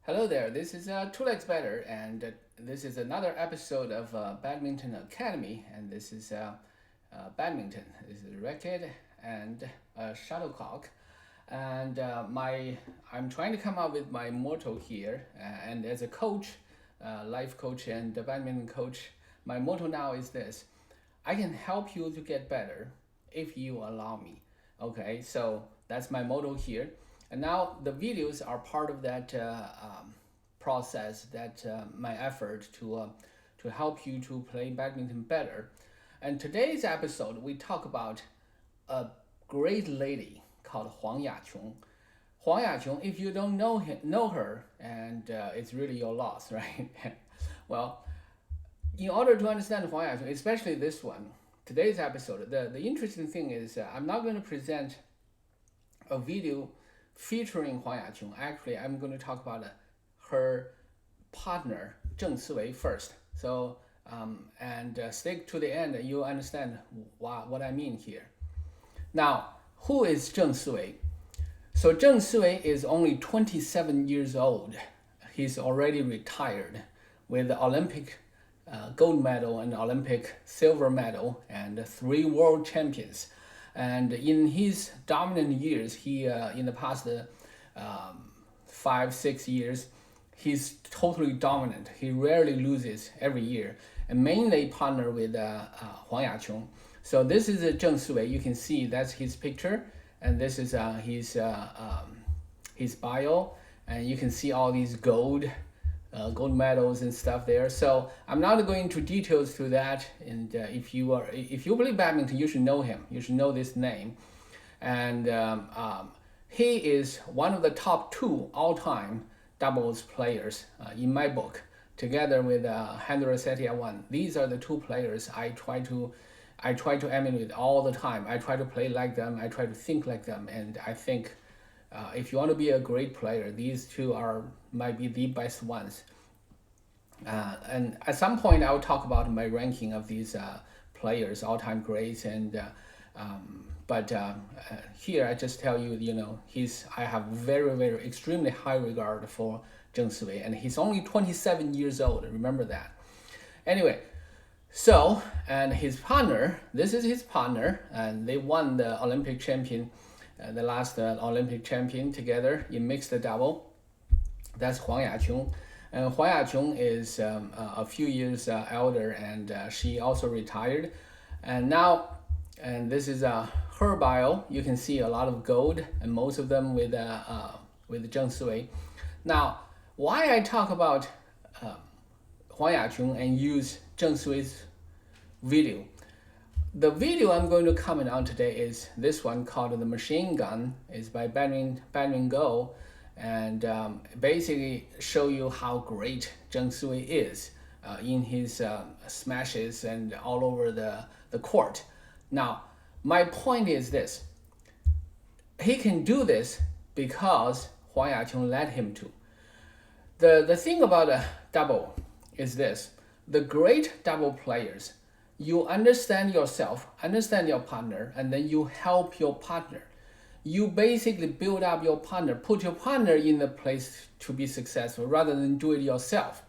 Hello there, this is Two Legs Better, and this is another episode of Badminton Academy, and this is badminton. This is racket and shuttlecock, and I'm trying to come up with my motto here, and as a coach, life coach and badminton coach, my motto now is this: I can help you to get better if you allow me. Okay, so that's my motto here. And now the videos are part of that process, that my effort to help you to play badminton better. And today's episode, we talk about a great lady called Huang Yaqiong. Huang Yaqiong, if you don't know her, and it's really your loss, right? Well, in order to understand Huang Yaqiong, especially this one, today's episode, the interesting thing is I'm not going to present a video featuring Huang Yaqiong. Actually, I'm going to talk about her partner, Zheng Siwei, first. So, stick to the end, and you'll understand what I mean here. Now, who is Zheng Siwei? So, Zheng Siwei is only 27 years old. He's already retired with the Olympic gold medal and Olympic silver medal and 3 world champions. And in his dominant years, he in the past 5-6 years, he's totally dominant. He rarely loses every year, and mainly partner with Huang Yaqiong. So this is Zheng Siwei. You can see that's his picture, and this is his bio, and you can see all these gold medals and stuff there. So I'm not going into details to that. And if you play badminton, you should know him. You should know this name. And he is one of the top 2 all-time doubles players in my book, together with Hendra Setiawan. These are the 2 players I try to emulate all the time. I try to play like them. I try to think like them. And I think if you want to be a great player, these 2 might be the best ones. And at some point, I'll talk about my ranking of these players, all-time greats. And but here I just tell you, I have very, very extremely high regard for Zheng Siwei, and he's only 27 years old. Remember that. Anyway, so and his partner, this is his partner, and they won the Olympic champion. The last Olympic champion together in mixed double. That's Huang Yaqiong. And Huang Yaqiong is a few years elder, and she also retired. And this is her bio. You can see a lot of gold, and most of them with Zheng Siwei. Now, why I talk about Huang Yaqiong and use Zheng Siwei's video? The video I'm going to comment on today is this one called The Machine Gun. It's by Badminton Go, and basically show you how great Zheng Siwei is in his smashes and all over the court. Now, my point is this: he can do this because Huang Yaqiong led him to. The thing about a double is this: the great double players, you understand yourself, understand your partner, and then you help your partner. You basically build up your partner, put your partner in the place to be successful rather than do it yourself.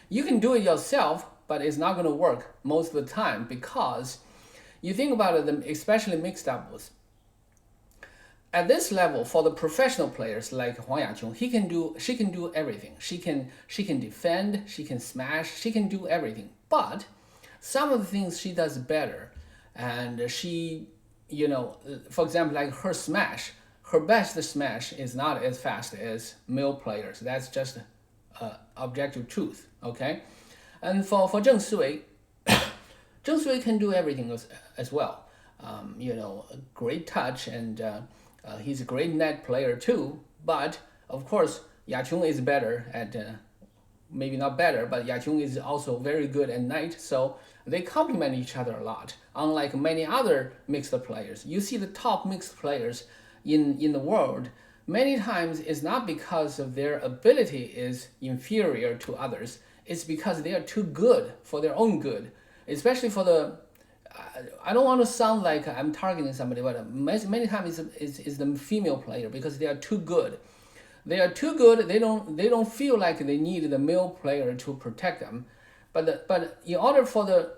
You can do it yourself, but it's not going to work most of the time, because you think about it, especially mixed doubles. At this level, for the professional players like Huang Yaqiong, she can do everything. She can defend, she can smash, she can do everything. But some of the things she does better, and she, for example, like her smash, her best smash is not as fast as male players. That's just objective truth, okay? And for Zheng Siwei, Zheng Siwei can do everything as well. A great touch, and he's a great net player too. But of course, Yaqiong is better at maybe not better, but Yaqiong is also very good at net, so they complement each other a lot. Unlike many other mixed players, you see the top mixed players in the world, many times it's not because of their ability is inferior to others, it's because they are too good for their own good, especially for the, I don't want to sound like I'm targeting somebody, but many times it's the female player, because they are too good. They are too good. They don't feel like they need the male player to protect them. But in order for the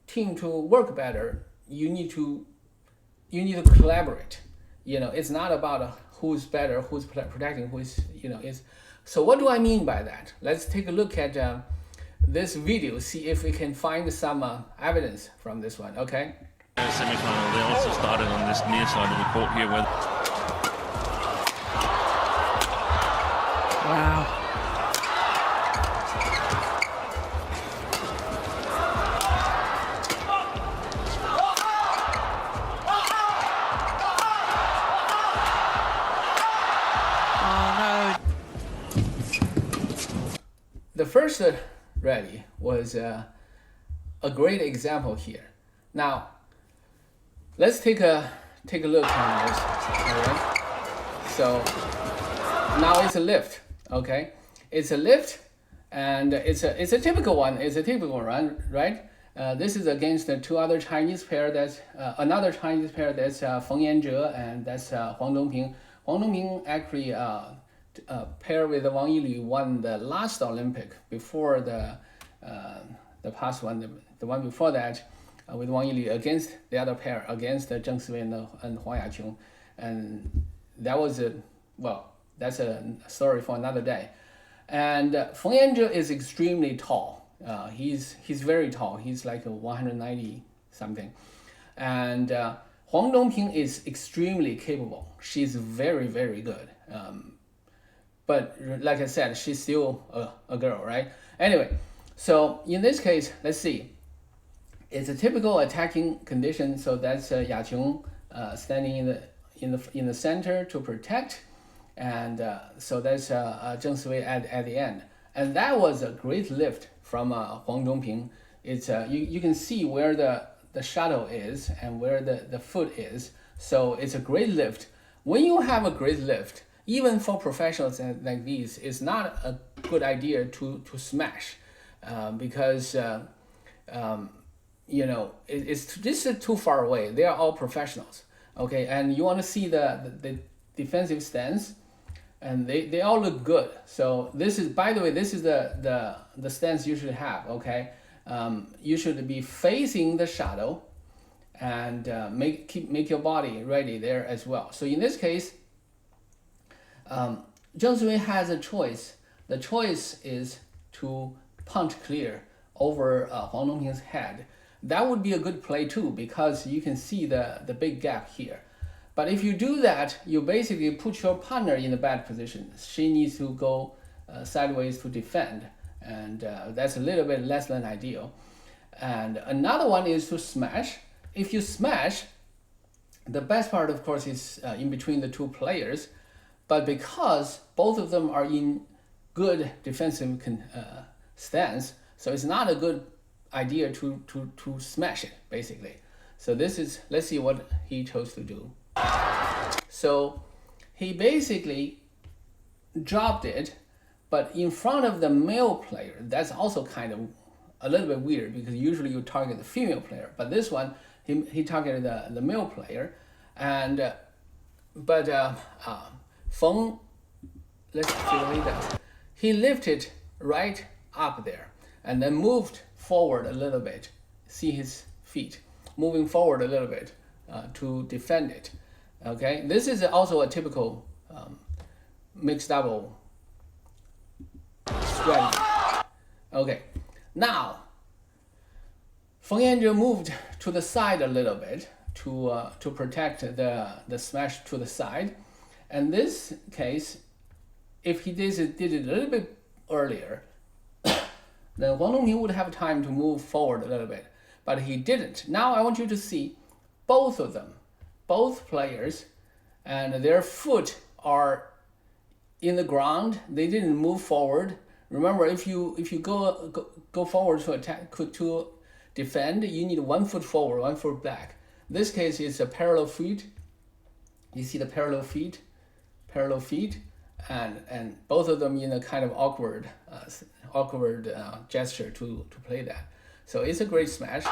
team to work better, you need to collaborate. It's not about who's better, who's protecting, who's is. So what do I mean by that? Let's take a look at this video, see if we can find some evidence from this one. Okay. Semi-final. They also started on this near side of the court here where. Wow. The first rally was a great example here. Now, let's take a look at this. All right. So now it's a lift. Okay, it's a lift, and it's a typical one. It's a typical run, right? This is against the two other Chinese pair. That's another Chinese pair. That's Feng Yanzhe, and that's Huang Dongping. Huang Dongping actually pair with Wang Yili won the last Olympic before the past one, the one before that, with Wang Yili against the other pair, against Zheng Siwei and Huang Yaqiong, and that was that's a story for another day. And Feng Yanzhe is extremely tall. He's very tall. He's like 190 something, and Huang Dongping is extremely capable. She's very, very good. But like I said, she's still a girl, right? Anyway, so in this case, let's see. It's a typical attacking condition. So that's Yaqiong standing in the center to protect, and so that's Zheng Siwei at the end. And that was a great lift from Huang Dongping. It's you can see where the shadow is and where the foot is. So it's a great lift. When you have a great lift, even for professionals like these, it's not a good idea to smash, because this is too far away. They are all professionals, okay, and you want to see the defensive stance, and they all look good. So this is, by the way, this is the stance you should have, okay. You should be facing the shadow, and make your body ready there as well. So in this case, Zheng Siwei has a choice. The choice is to punch clear over Huang Dongping's head. That would be a good play too, because you can see the big gap here. But if you do that, you basically put your partner in a bad position. She needs to go sideways to defend, and that's a little bit less than ideal. And another one is to smash. If you smash, the best part, of course, is in between the two players. But because both of them are in good defensive stance, so it's not a good idea to smash it, basically. So this is, let's see what he chose to do. So he basically dropped it, but in front of the male player. That's also kind of a little bit weird, because usually you target the female player, but this one he targeted the male player, and Feng, let's see that. He lifted right up there and then moved forward a little bit. See his feet moving forward a little bit to defend it. Okay, this is also a typical mixed double strategy. Okay, now Feng Yanzhe moved to the side a little bit to protect the smash to the side. In this case, if he did it a little bit earlier, then Huang Dongping would have time to move forward a little bit, but he didn't. Now I want you to see both of them, both players, and their foot are in the ground. They didn't move forward. Remember, if you go forward to attack, to defend, you need 1 foot forward, 1 foot back. This case is a parallel feet. You see the parallel feet, and both of them in a kind of awkward gesture to play that. So it's a great smash.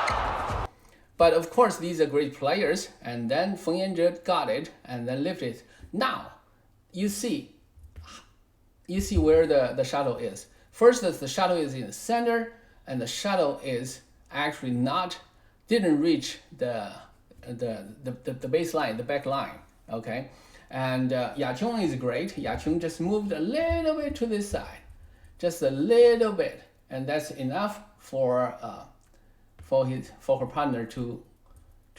But of course, these are great players, and then Feng Yanzhe got it and then lifted it. Now, you see you see where the shadow is. First, the shadow is in the center, and the shadow is actually didn't reach the baseline, the back line. Okay, and Yaqiong is great. Yaqiong just moved a little bit to this side, just a little bit, and that's enough for her partner to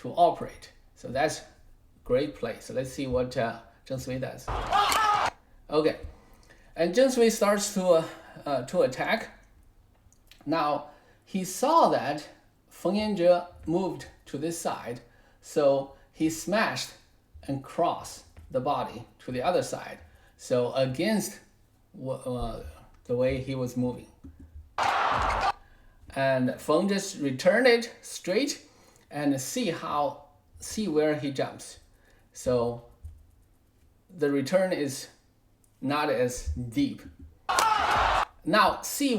operate. So that's great play. So let's see what Zheng Siwei does. Okay, and Zheng Siwei starts to attack. Now he saw that Feng Yanzhe moved to this side, so he smashed and crossed the body to the other side. So against the way he was moving. And Feng just returned it straight and see where he jumps. So the return is not as deep. Now see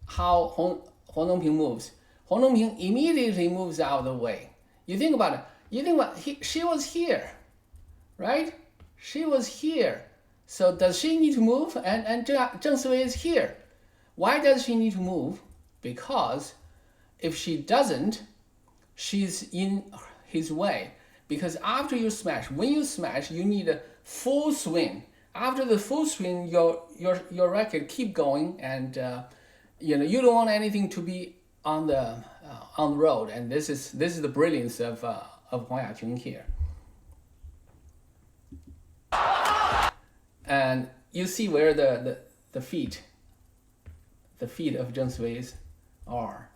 how Huang Dongping moves. Huang Dongping immediately moves out of the way. You think about it. She was here, right? She was here. So does she need to move? And Zheng Siwei is here. Why does she need to move? Because if she doesn't, she's in his way. Because after you smash, when you smash, you need a full swing. After the full swing, your racket keep going, and you don't want anything to be on the road. And this is the brilliance of Huang Yaqiong here. And you see where the feet of Zheng Siwei's are.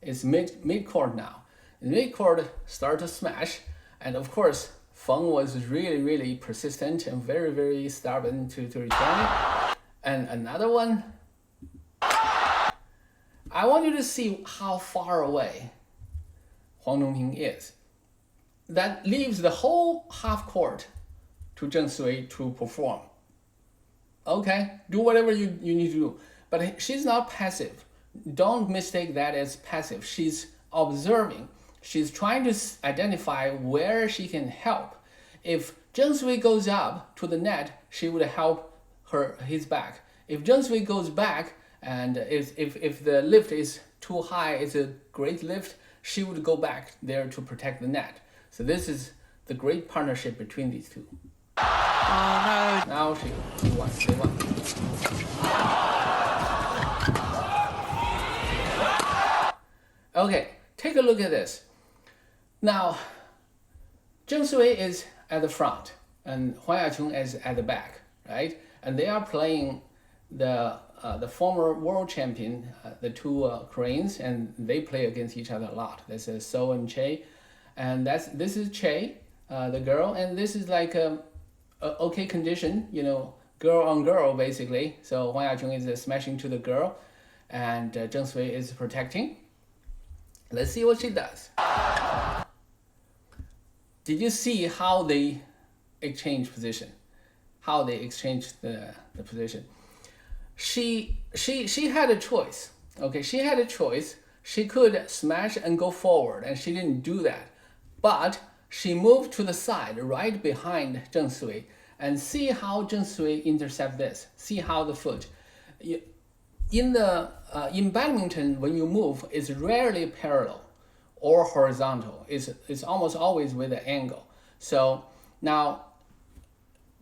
It's mid court now. In mid court, start to smash, and of course Feng was really, really persistent and very, very stubborn to return it. And another one. I want you to see how far away Huang Dongping is. That leaves the whole half court to Zheng Siwei to perform. Okay, do whatever you need to do. But she's not passive. Don't mistake that as passive. She's observing. She's trying to identify where she can help. If Zheng Siwei goes up to the net, she would help his back. If Zheng Siwei goes back, and if the lift is too high, it's a great lift, she would go back there to protect the net. So this is the great partnership between these two. Oh no! Now they won. Okay, take a look at this. Now, Zheng Siwei is at the front, and Huang Yaqiong is at the back, right? And they are playing the former world champion, the two Koreans, and they play against each other a lot. This is So and Che, and this is Che, the girl, and this is like a okay condition, girl on girl basically. So Huang Yaqiong is smashing to the girl, and Zheng Siwei is protecting. Let's see what she does. Did you see how they exchange position? How they exchanged the position? She had a choice. Okay, she had a choice. She could smash and go forward, and she didn't do that. But she moved to the side, right behind Zheng Siwei, and see how Zheng Siwei intercept this. See how the foot. In badminton, when you move, it's rarely parallel or horizontal. It's almost always with an angle. So now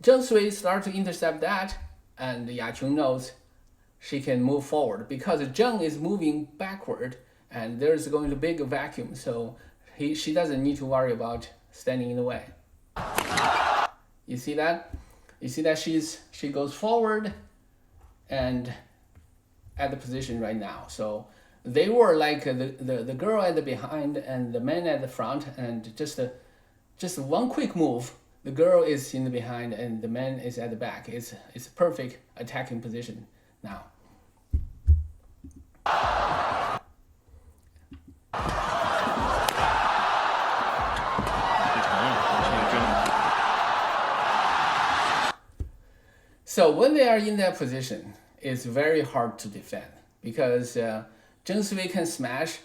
Zheng Siwei starts to intercept that, and Yaqiong knows she can move forward because Zheng is moving backward, and there's going to be a big vacuum. So she doesn't need to worry about standing in the way. You see that? You see that she goes forward and at the position right now. So they were like the girl at the behind and the man at the front, and just one quick move, the girl is in the behind and the man is at the back. It's a perfect attacking position now. So when they are in that position, it's very hard to defend because Zheng Siwei can smash.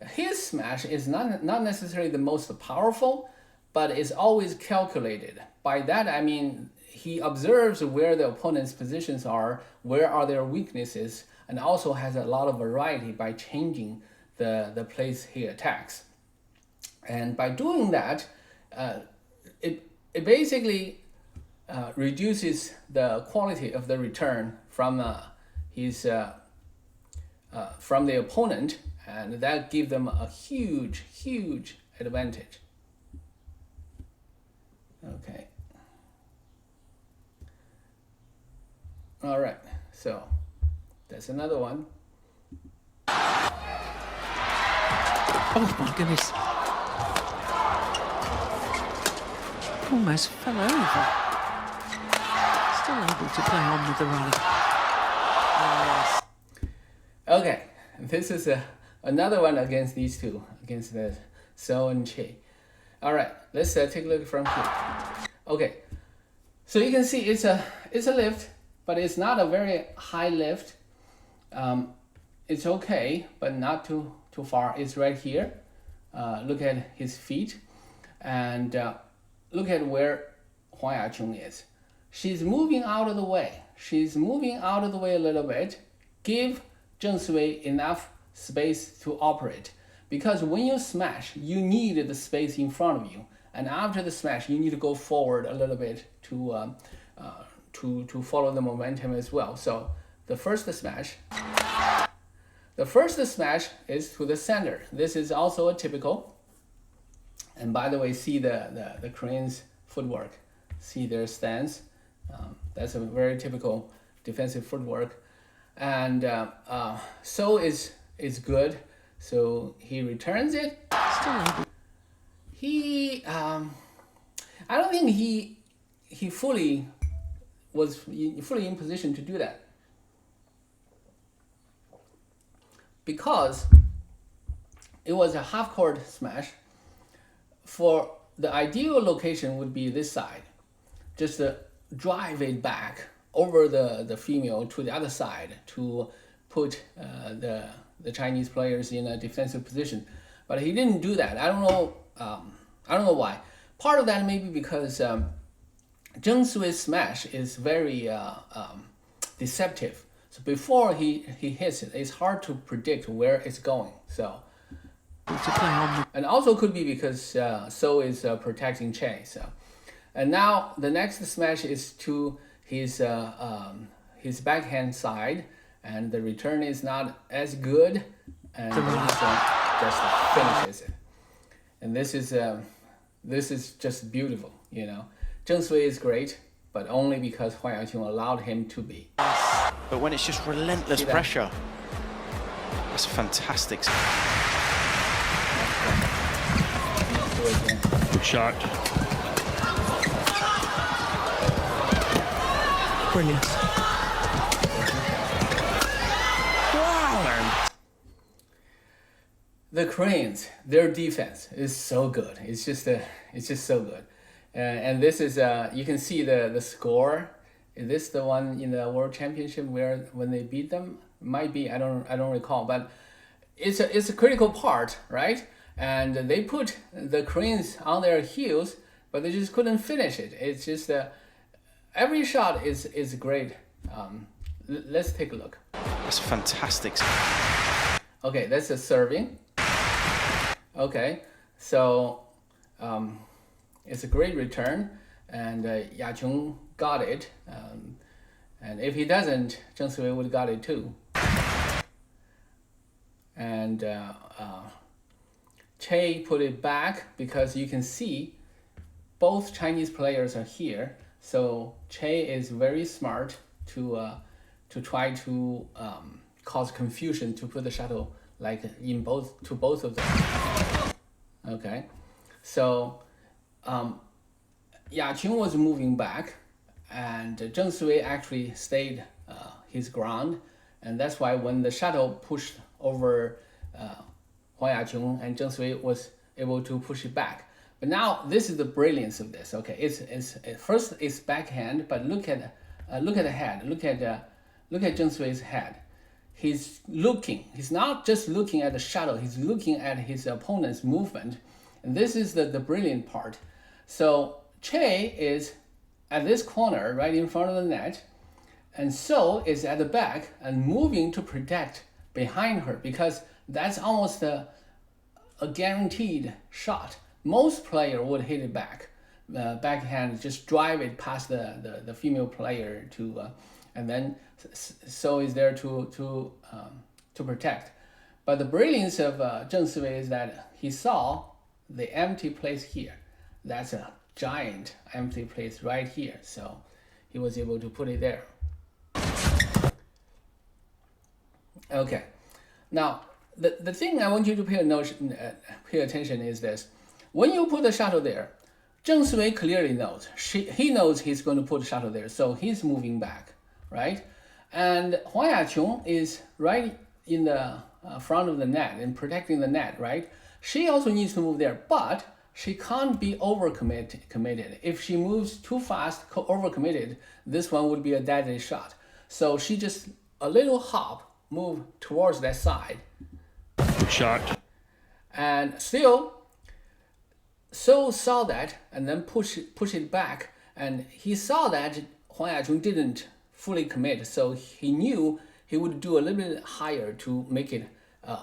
His smash is not necessarily the most powerful, but it's always calculated. By that I mean he observes where the opponent's positions are, where are their weaknesses, and also has a lot of variety by changing the place he attacks. And by doing that, it basically reduces the quality of the return from from the opponent, and that gives them a huge advantage. Okay. All right, so that's another one. Oh my goodness. Almost fell over. Still able to play on with the rally. Okay, this is another one against these two, against the So and Che. All right, let's take a look from here. Okay, so you can see it's a lift, but it's not a very high lift. It's okay, but not too far. It's right here. Look at his feet, and look at where Huang Yaqiong is. She's moving out of the way. She's moving out of the way a little bit. Give Zheng Siwei enough space to operate, because when you smash, you need the space in front of you, and after the smash, you need to go forward a little bit to follow the momentum as well. So the first smash is to the center. This is also a typical. And by the way, see the Koreans' footwork. See their stance. That's a very typical defensive footwork. And So is good. So he returns it. He I don't think he fully in position to do that, because it was a half court smash. For the ideal location would be this side, just drive it back over the female to the other side to put the Chinese players in a defensive position. But he didn't do that. I don't know why. Part of that may be because Zheng Siwei's smash is very deceptive. So before he hits it, it's hard to predict where it's going. So. And also could be because So is protecting Che. So, and now the next smash is to his backhand side, and the return is not as good, and just finishes it. And this is just beautiful, you know. Zheng Siwei is great, but only because Huang Yaqiong allowed him to be. But when it's just relentless pressure, that's fantastic. Good shot. Brilliant. Wow. The Koreans, their defense is so good. It's just so good. And this is you can see the score. Is this the one in the World Championship when they beat them? Might be. I don't recall. But it's a critical part, right? And they put the Koreans on their heels, but they just couldn't finish it. It's just every shot is great. Let's take a look. That's fantastic. Okay, that's a serving. Okay, so it's a great return, and Yaqiong got it. And if he doesn't, Zheng Siwei would have got it too. And Che put it back because you can see both Chinese players are here. So Che is very smart to try to cause confusion, to put the shuttle like to both of them. Okay, so Yaqiong was moving back, and Zheng Siwei actually stayed his ground, and that's why when the shuttle pushed over Huang Yaqiong, and Zheng Siwei was able to push it back. But now this is the brilliance of this. Okay, it's first it's backhand, but look at the head. Look at Zheng Siwei's head. He's looking. He's not just looking at the shuttle. He's looking at his opponent's movement, and this is the brilliant part. So Che is at this corner right in front of the net, and So is at the back and moving to protect behind her, because that's almost a guaranteed shot. Most player would hit it back, backhand, just drive it past the female player to, and then So is there to protect. But the brilliance of Zheng Siwei is that he saw the empty place here. That's a giant empty place right here. So he was able to put it there. Okay, now the thing I want you to pay attention is this. When you put the shuttle there, Zheng Siwei clearly knows. He knows he's going to put the shuttle there, so he's moving back, right? And Huang Yaqiong is right in the front of the net and protecting the net, right? She also needs to move there, but she can't be committed. If she moves too fast, overcommitted, this one would be a deadly shot. So she just a little hop, move towards that side. Good shot. And still, So saw that and then push it back. And he saw that Huang Yaqiong didn't fully commit, so he knew he would do a little bit higher to make it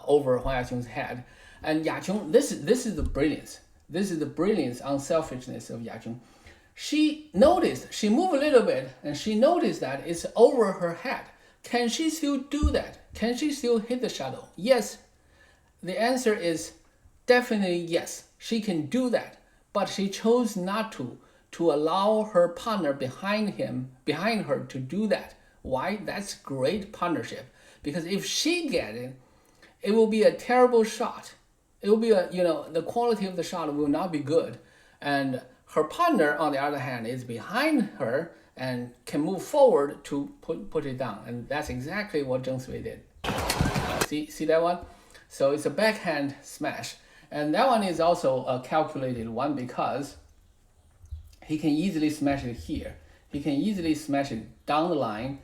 over Huang Yaqiong's head. And Yaqiong, this is the brilliance. This is the brilliance, unselfishness of Yaqiong. She noticed, she moved a little bit, and she noticed that it's over her head. Can she still do that? Can she still hit the shuttle? Yes. The answer is definitely yes. She can do that, but she chose not to allow her partner behind her to do that. Why? That's great partnership. Because if she gets it, it will be a terrible shot. It will be the quality of the shot will not be good. And her partner, on the other hand, is behind her and can move forward to put it down. And that's exactly what Zheng Siwei did. See that one? So it's a backhand smash. And that one is also a calculated one because he can easily smash it here. He can easily smash it down the line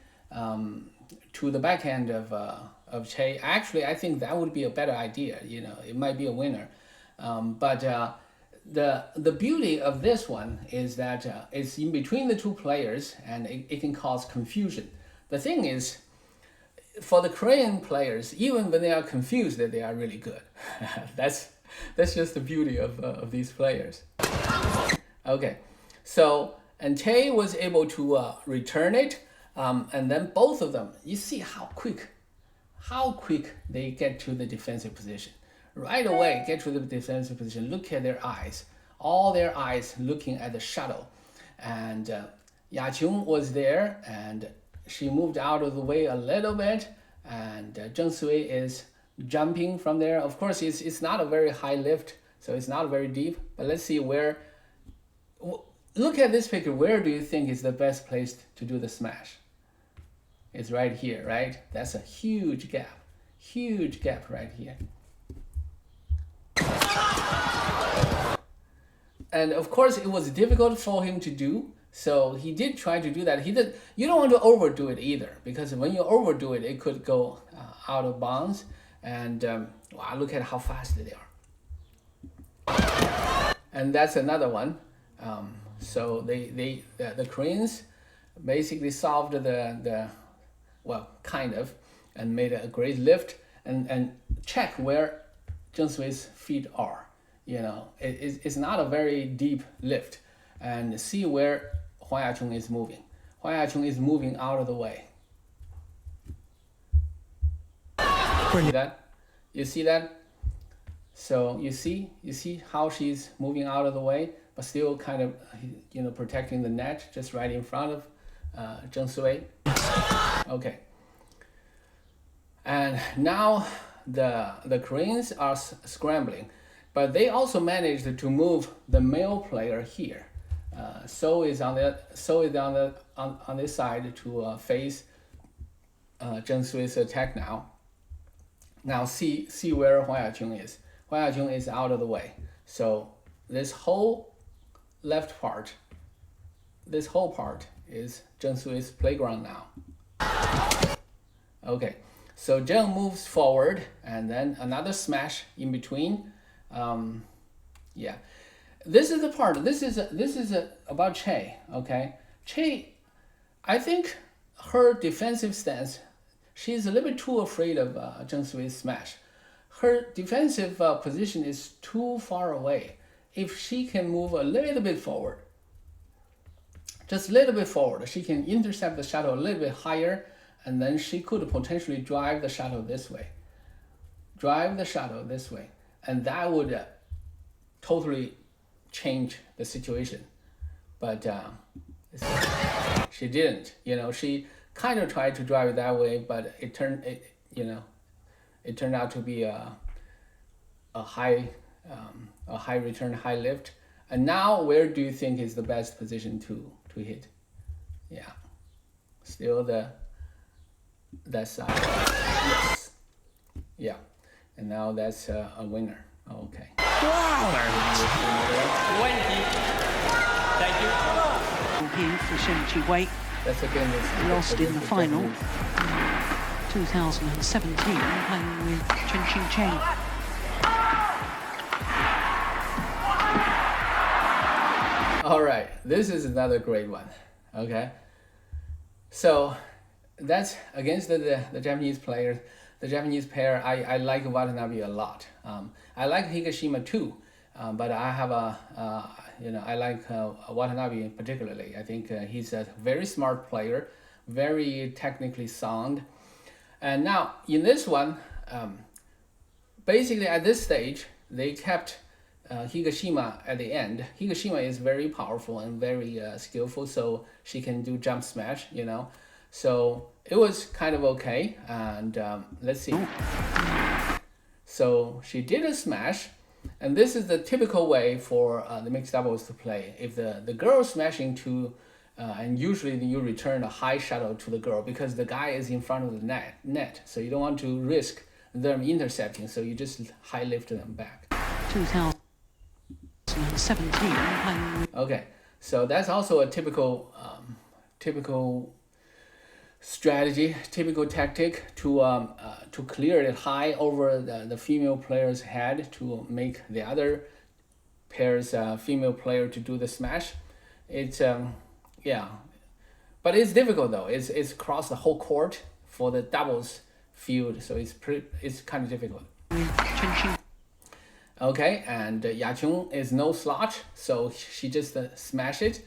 to the backhand of Che. Actually, I think that would be a better idea. It might be a winner. But the beauty of this one is that it's in between the two players, and it can cause confusion. The thing is, for the Korean players, even when they are confused, that they are really good. That's just the beauty of these players. Okay, so and Che was able to return it, and then both of them, you see how quick they get to the defensive position. Right away, get to the defensive position. Look at their eyes, all their eyes looking at the shuttle, and Yaqiong was there, and she moved out of the way a little bit, and Zheng Siwei is jumping from there. Of course, it's not a very high lift, so it's not very deep. But let's see where. Look at this picture. Where do you think is the best place to do the smash? It's right here, right? That's a huge gap right here. And of course, it was difficult for him to do. So he did try to do that. You don't want to overdo it either, because when you overdo it, it could go out of bounds. And wow, look at how fast they are. And that's another one. So the Koreans basically solved kind of, and made a great lift and check where Zheng Siwei's feet are. It's not a very deep lift, and see where Huang Yaqiong is moving. Huang Yaqiong is moving out of the way. You see that? So you see how she's moving out of the way, but still kind of protecting the net just right in front of Zheng Siwei. Okay. And now the Koreans are scrambling, but they also managed to move the male player here. So is on this side to face Zheng Siwei's attack now. Now see where Huang Yaqiong is. Huang Yaqiong is out of the way. So this whole left part, is Zheng Siwei's playground now. Okay, so Zheng moves forward, and then another smash in between. This is the part. This is about Che. Okay, I think her defensive stance, she's a little bit too afraid of Zheng Siwei's smash. Her defensive position is too far away. If she can move a little bit forward, just a little bit forward, she can intercept the shuttle a little bit higher, and then she could potentially drive the shuttle this way. And that would totally change the situation. But she didn't. She kind of tried to drive it that way, but it turned out to be a high return, high lift. And now, where do you think is the best position to hit? Yeah, still that side. Yes. Yeah, and now that's a winner. Okay. Here for Siwei. That's again Lost in the final 2017 playing with Cheng. All right, this is another great one. Okay, so that's against the Japanese players. The Japanese pair, I like Watanabe a lot. I like Higashima too, but I have I like Watanabe particularly. I think he's a very smart player, very technically sound. And now in this one, basically at this stage, they kept Higashima at the end. Higashima is very powerful and very skillful, so she can do jump smash, So it was kind of okay, and let's see. So she did a smash, and this is the typical way for the mixed doubles to play. If the girl is smashing to, and usually you return a high shuttle to the girl because the guy is in front of the net, so you don't want to risk them intercepting, so you just high lift them back. 2017 playing with... Okay, so that's also a typical strategy, typical tactic to clear it high over the female player's head to make the other pair's female player to do the smash. It's but it's difficult though. It's across the whole court for the doubles field, so it's kind of difficult. Okay, and Yaqiong is no slouch, so she just smash it.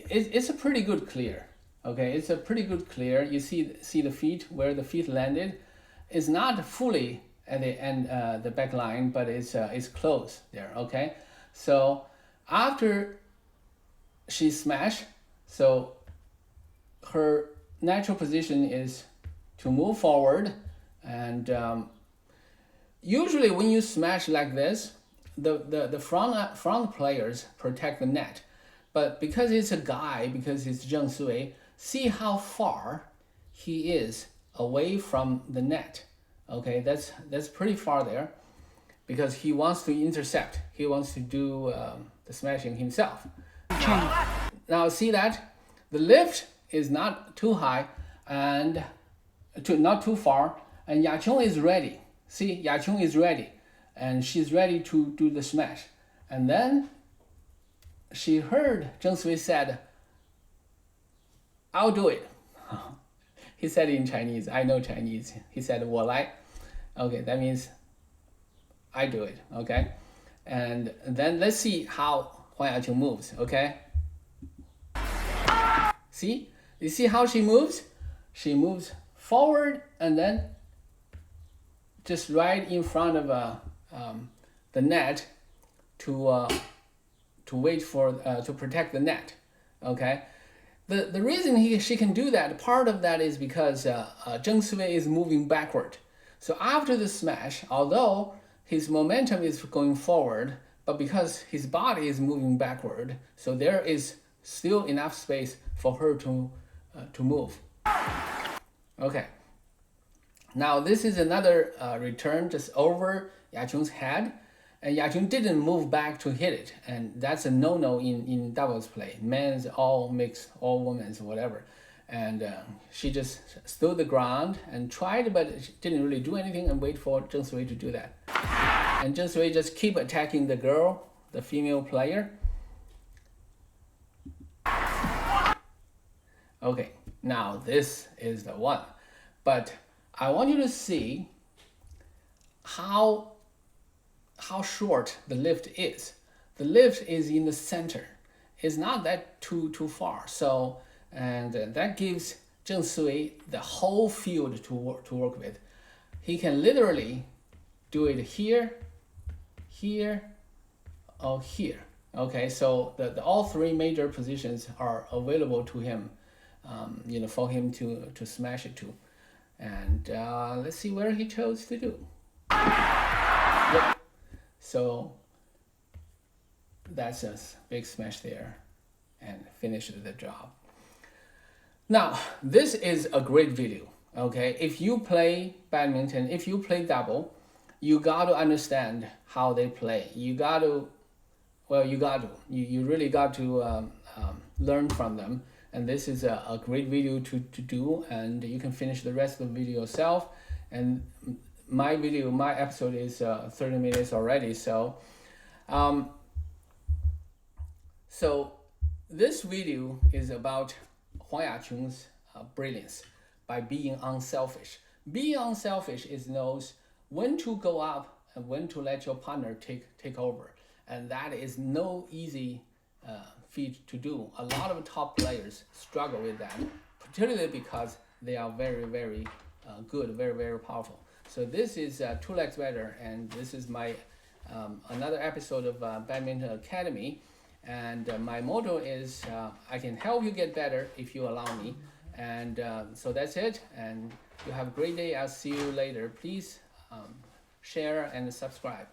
It's a pretty good clear. Okay, it's a pretty good clear. You see the feet, where the feet landed. It's not fully at the end, the back line, but it's close there. Okay, so after she smashed, so her natural position is to move forward, and usually when you smash like this, the front players protect the net, but because it's a guy, because it's Zheng Siwei, see how far he is away from the net. Okay, that's pretty far there, because he wants to intercept. He wants to do the smashing himself. Now see that the lift is not too high and not too far, and Yaqiong is ready. See, Yaqiong is ready, and she's ready to do the smash. And then she heard Zheng Siwei said, "I'll do it." He said it in Chinese. I know Chinese. He said, 我来. Okay, that means I do it. Okay, and then let's see how Huang Yaqiong moves. Okay, see, you see how she moves? She moves forward and then just right in front of the net to wait for to protect the net. Okay. The reason she can do that, part of that is because Zheng Siwei is moving backward. So after the smash, although his momentum is going forward, but because his body is moving backward, so there is still enough space for her to move. Okay. Now this is another return just over Yaqiong's head. And Yaqiong didn't move back to hit it, and that's a no-no in doubles play. Men's, all mixed, all women's, whatever. And she just stood the ground and tried, but she didn't really do anything, and wait for Zheng Siwei to do that. And Zheng Siwei just keep attacking the girl, the female player. Okay, now this is the one. But I want you to see how short the lift is. The lift is in the center. It's not that too far. So, and that gives Zheng Siwei the whole field to work with. He can literally do it here, here, or here. Okay, so all three major positions are available to him, for him to smash it to. And let's see where he chose to do. Yep. So that's a big smash there and finish the job. Now, this is a great video, okay? If you play badminton, if you play double, you got to understand how they play. You really got to learn from them. And this is a great video to do, and you can finish the rest of the video yourself. And my episode is 30 minutes already. So, so this video is about Huang Yaqiong's brilliance by being unselfish. Being unselfish is knows when to go up and when to let your partner take over, and that is no easy feat to do. A lot of top players struggle with that, particularly because they are very, very good, very, very powerful. So this is 2 legs better, and this is my another episode of Badminton Academy. And my motto is I can help you get better if you allow me. And so that's it. And you have a great day. I'll see you later. Please share and subscribe.